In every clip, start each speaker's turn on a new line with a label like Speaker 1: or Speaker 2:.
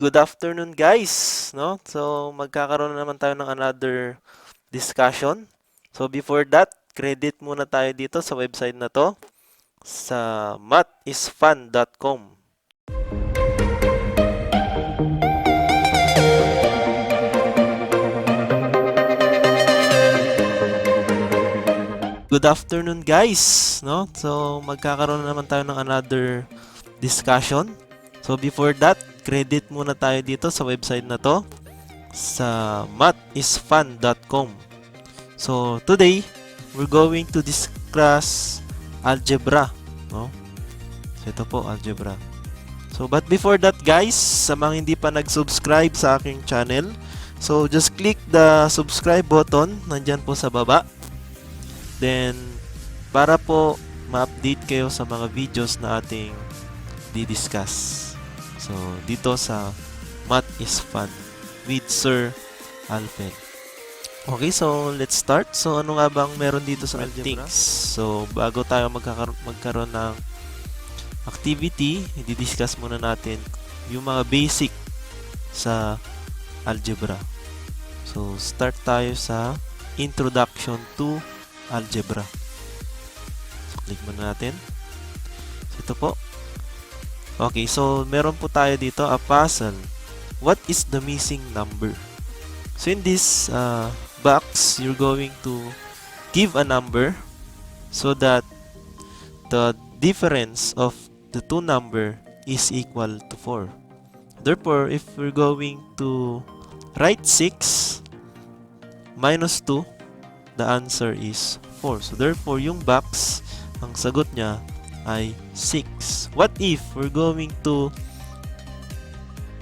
Speaker 1: Good afternoon guys, no? So magkakaroon na naman tayo ng another discussion. So before that, credit muna tayo dito sa website na to sa mathisfun.com. Good afternoon guys, no? So magkakaroon na naman tayo ng another discussion. So before that, credit muna tayo dito sa website na to sa mathisfun.com. So today, we're going to discuss algebra, no? So ito po, algebra. So but before that guys, sa mga hindi pa nag-subscribe sa aking channel, so just click the subscribe button nandyan po sa baba. Then para po ma-update kayo sa mga videos na ating di-discuss. So dito sa Math is Fun with Sir Alfred. Okay, so let's start. So ano nga bang meron dito sa algebra? So bago tayo magkaroon ng activity, i-discuss muna natin yung mga basic sa algebra. So start tayo sa Introduction to Algebra. So click muna natin. So ito po. Okay, so meron po tayo dito a puzzle. What is the missing number? So in this box, you're going to give a number so that the difference of the two number is equal to 4. Therefore, if we're going to write 6 minus 2, the answer is 4. So therefore, yung box, ang sagot niya ay 6. What if we're going to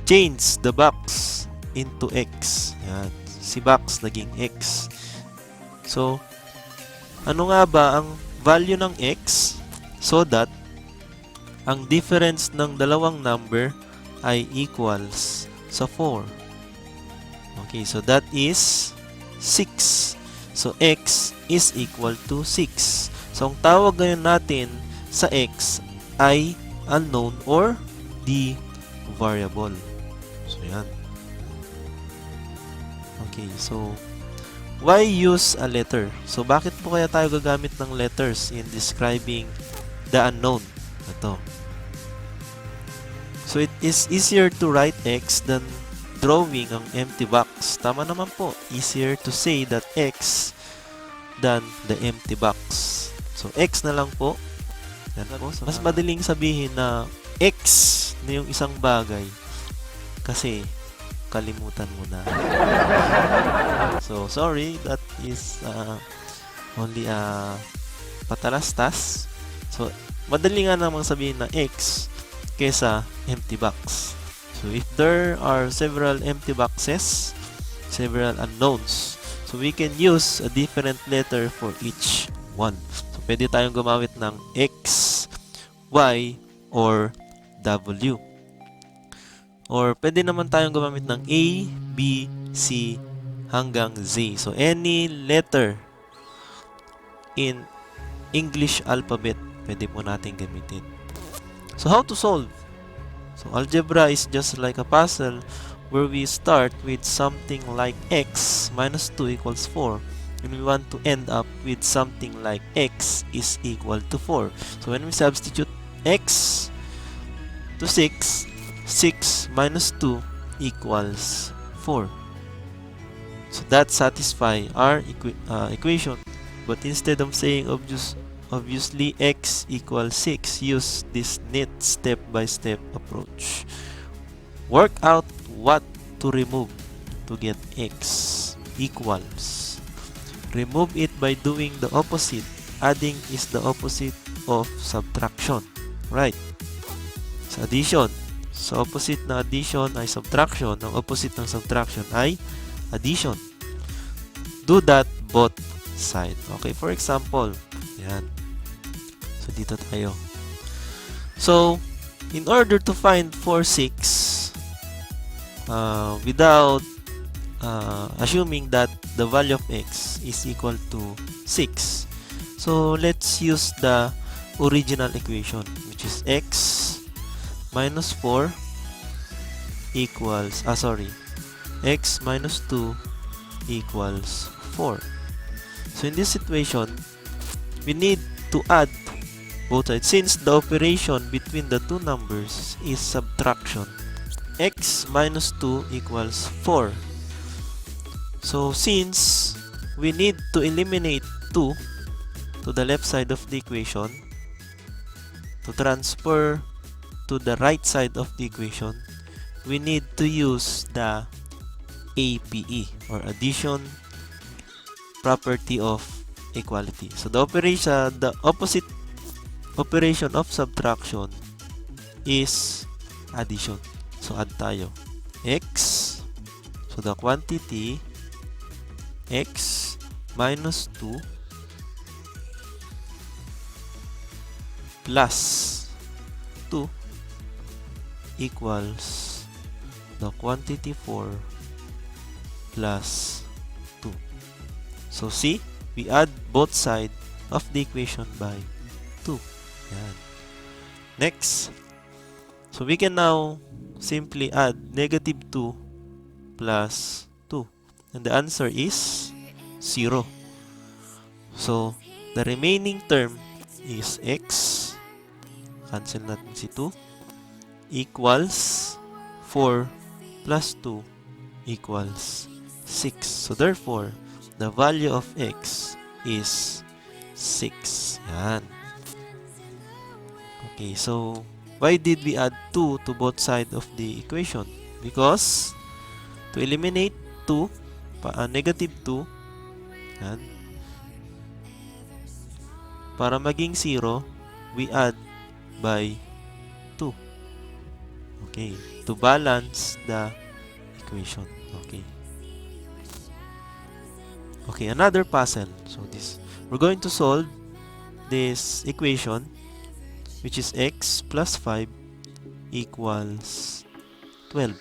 Speaker 1: change the box into x? Yan. Si box naging x. So, ano nga ba ang value ng x so that ang difference ng dalawang number ay equals sa 4? Okay, so that is 6. So, x is equal to 6. So, ang tawag ngayon natin sa x ay unknown or the variable. So, yan. Okay, so why use a letter? So, bakit po kaya tayo gagamit ng letters in describing the unknown? Ito. So, it is easier to write x than drawing ang empty box. Tama naman po. Easier to say that x than the empty box. So, x na lang po. Yan po. Mas madaling sabihin na x na yung isang bagay kasi kalimutan mo na. So, sorry. That is only patalastas. So, madali nga namang sabihin na x kesa empty box. So, if there are several empty boxes, several unknowns, so we can use a different letter for each one. So, pwede tayong gumamit ng X, Y, or W. Or pwede naman tayong gumamit ng A, B, C, hanggang Z. So, any letter in English alphabet, pwede po natin gamitin. So, how to solve? So, algebra is just like a puzzle where we start with something like x minus 2 equals 4 and we want to end up with something like x is equal to 4. So, when we substitute x to 6, 6 minus 2 equals 4. So, that satisfies our equation. But instead of saying obviously x equals 6, use this neat step-by-step approach. Work out what to remove to get x equals. Remove it by doing the opposite. Adding is the opposite of subtraction. Right? Sa addition. So, opposite na addition ay subtraction. Ang opposite ng subtraction ay addition. Do that both sides. Okay, for example, yan. So, dito tayo. So, in order to find 4, 6, without assuming that the value of x is equal to 6, so let's use the original equation, which is x minus 4 equals, x minus 2 equals 4. So in this situation, we need to add both sides. Since the operation between the two numbers is subtraction, x minus 2 equals 4. So since we need to eliminate 2 to the left side of the equation, to transfer to the right side of the equation, we need to use the APE, or addition property of equality. So the opposite operation of subtraction is addition. So add tayo. X, so the quantity x minus 2 plus 2 equals the quantity 4 plus 2. So see, we add both sides of the equation by 2. Yan. Next, so we can now simply add negative 2 plus 2. And the answer is 0. So the remaining term is x, cancel natin si 2, equals 4 plus 2 equals 6. So therefore, the value of x is 6. Yan. Okay, so why did we add 2 to both sides of the equation? Because to eliminate 2, negative 2, yan, para maging 0, we add by 2. Okay, to balance the equation. Okay. Okay, another puzzle. So we're going to solve this equation, which is x plus 5 equals 12.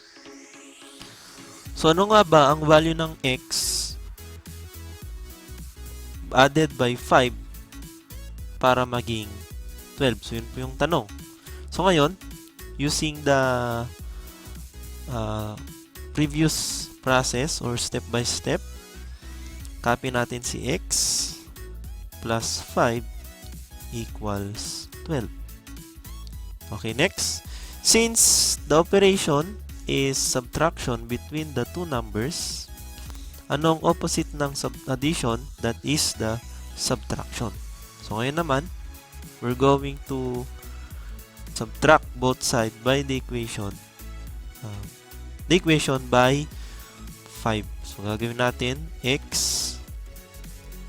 Speaker 1: So ano nga ba ang value ng x added by 5 para maging 12? So yun po yung tanong. So ngayon, using the previous process or step by step, copy natin si x plus 5 equals 12. Okay, next. Since the operation is subtraction between the two numbers, anong opposite ng addition? That is the subtraction. So ngayon naman, we're going to subtract both sides by the equation by 5. So gagawin natin x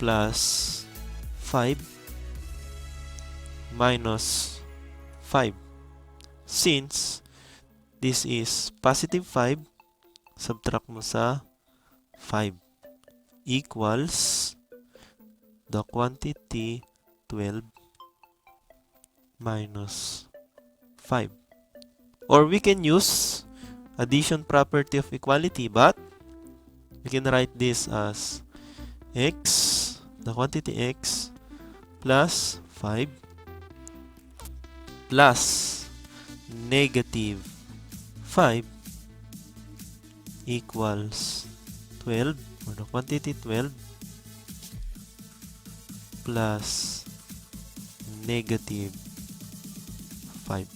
Speaker 1: plus 5 minus 5. Since this is positive 5, subtract mo sa 5 equals the quantity 12 minus 5. Or we can use addition property of equality, but we can write this as x, the quantity x plus 5 plus negative 5 equals 12, or the quantity 12 plus negative 5.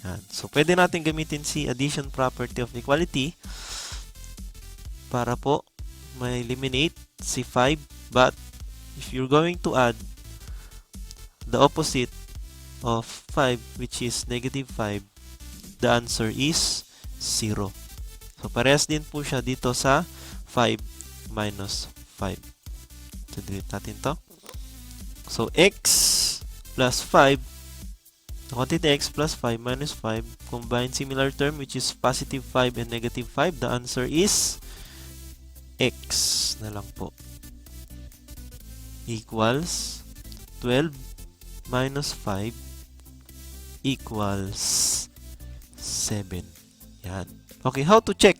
Speaker 1: Yan. So, pwede natin gamitin si addition property of equality para po ma-eliminate si 5. But, if you're going to add the opposite of 5, which is negative 5, the answer is 0. So, parehas din po siya dito sa 5 minus 5. So, delete natin to. So, x plus 5, the quantity x plus 5 minus 5, combine similar term which is positive 5 and negative 5. The answer is x na lang po. Equals 12 minus 5 equals 7. Yan. Okay, how to check?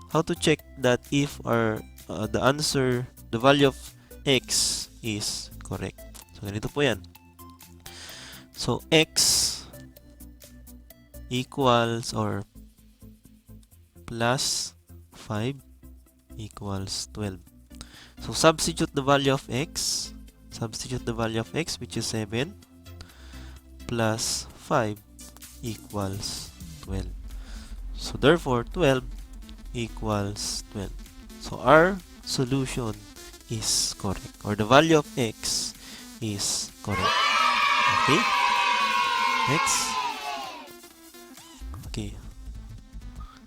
Speaker 1: How to check that if the answer, the value of x is correct. So, ganito po yan. So, x equals, or plus 5 equals 12. So substitute the value of x. Substitute the value of x, which is 7, plus 5 equals 12. So therefore, 12 equals 12. So our solution is correct, or the value of x is correct. Okay? Next. Okay.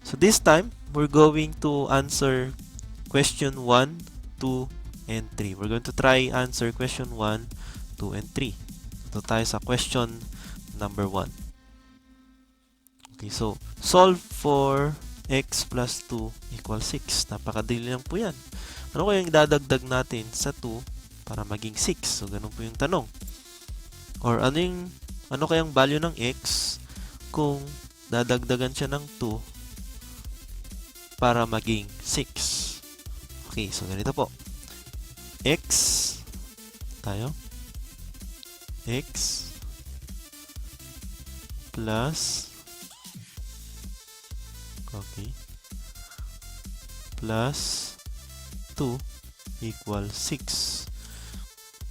Speaker 1: So this time, we're going to answer question 1, 2, and 3. We're going to try answer question 1, 2, and 3. Ito tayo sa question number 1. Okay, so solve for x plus 2 equals 6. Napakadali lang po yan. Ano kaya yung dadagdag natin sa 2 para maging 6? So, ganun po yung tanong. Or ano kayang value ng x kung dadagdagan siya ng 2 para maging 6? Okay, so ganito po. X tayo. X plus plus 2 equals 6.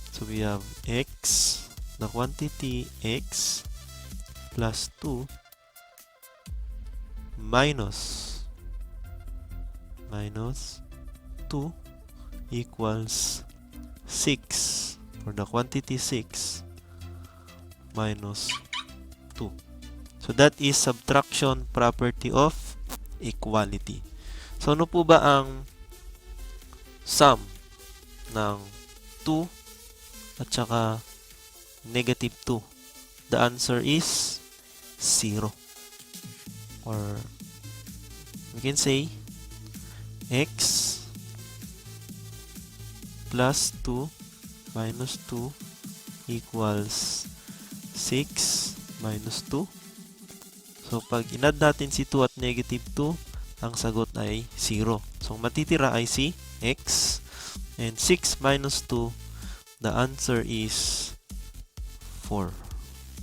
Speaker 1: So we have x, the quantity x plus 2 minus 2 equals 6, for the quantity 6 minus 2. So that is subtraction property of equality. So ano po ba ang sum ng 2 at saka negative 2? The answer is 0. Or we can say x plus 2 minus 2 equals 6 minus 2. So pag inad natin si 2 at negative 2, ang sagot ay 0. So matitira ay si x, and 6 minus 2, the answer is 4.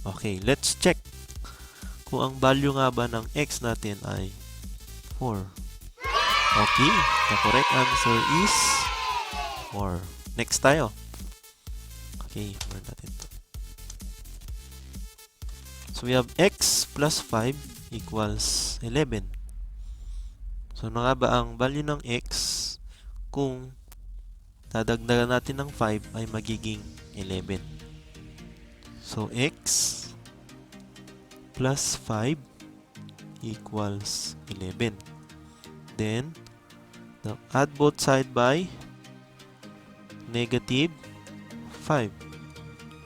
Speaker 1: Okay, let's check kung ang value nga ba ng x natin ay 4. Okay, the correct answer is 4. Next tayo. Okay, burn natin ito. So we have x plus 5 equals 11. So ano nga ba ang value ng x kung dadagdagan natin ng 5 ay magiging 11? So x plus 5 equals 11. Then add both side by negative 5.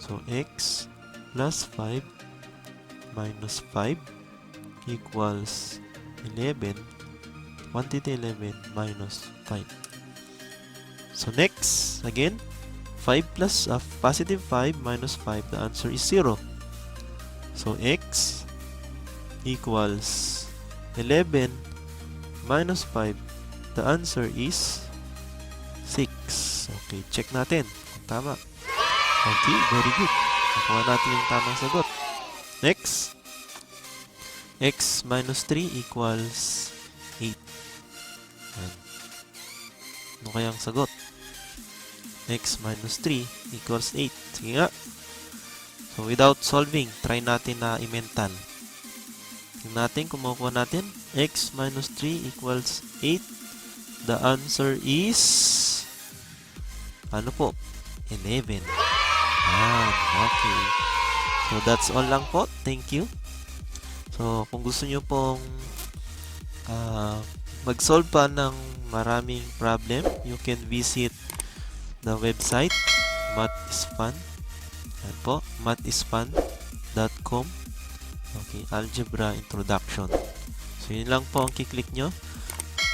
Speaker 1: So x plus 5 minus 5 equals 11. Quantity 11 minus 5. So next, again, 5 plus positive 5 minus 5, the answer is 0. So x equals 11 minus 5, the answer is 6. Okay, check natin kung tama. Okay, very good. Nakuha natin yung tamang sagot. Next, x minus 3 equals 8. Ayan. Ano kayang sagot? X minus 3 equals 8. Sige nga. So, without solving, try natin na i-mental. Tingnan natin kung makukuha natin. X minus 3 equals 8. The answer is ano po? 11. Okay. So, that's all lang po. Thank you. So, kung gusto nyo pong mag-solve pa ng maraming problem, you can visit the website Math is Fun. Yan po, mathisfun.com. Okay, Algebra Introduction. So, yun lang po ang kiklik nyo.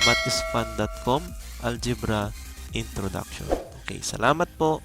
Speaker 1: mathisfun.com, Algebra Introduction. Okay, salamat po.